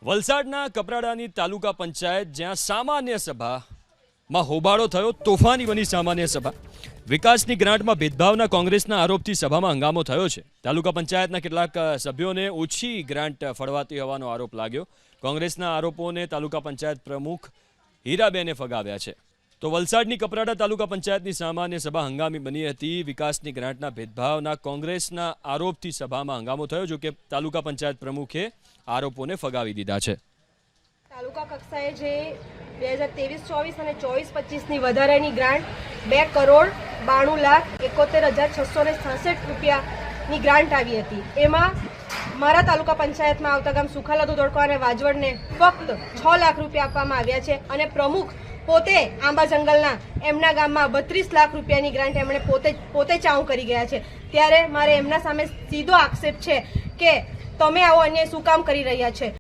વલસાડના કપરાડાની તાલુકા પંચાયત જ્યાં સામાન્ય સભામાં હોબાળો થયો, તોફાની બની સામાન્ય સભા. વિકાસની ગ્રાન્ટમાં ભેદભાવના કોંગ્રેસના આરોપથી સભામાં હંગામો થયો છે. તાલુકા પંચાયતના કેટલાક સભ્યોને ઓછી ગ્રાન્ટ ફળવાતી હોવાનો આરોપ લાગ્યો. કોંગ્રેસના આરોપોને તાલુકા પંચાયત પ્રમુખ હીરાબેને ફગાવ્યા છે. તો વલસાડની કપરાડા તાલુકા પંચાયતની સામાન્ય સભા હંગામી બની હતી. વિકાસની ગ્રાન્ટના ભેદભાવના કોંગ્રેસના આરોપથી સભામાં હંગામો થયો, જો કે તાલુકા પંચાયત પ્રમુખે આરોપોને ફગાવી દીધા છે. તાલુકા કક્ષાએ જે 2023-24 અને 24-25ની વધારાની ગ્રાન્ટ 2,92,71,666 રૂપિયાની ગ્રાન્ટ આવી હતી. એમાં મારા તાલુકા પંચાયતમાં આવતા ગામ સુખાલાદુ દોડકો અને વાજવડને ફક્ત 6 લાખ રૂપિયા આપવામાં આવ્યા છે અને પ્રમુખ પોતે આંબા જંગલના એમના ગામમાં 32 લાખ રૂપિયાની ગ્રાન્ટ એમણે પોતે ચાઉ કરી ગયા છે. ત્યારે મારે એમના સામે સીધો આક્ષેપ છે કે તમે આવો અન્યાય શું કામ કરી રહ્યા છે.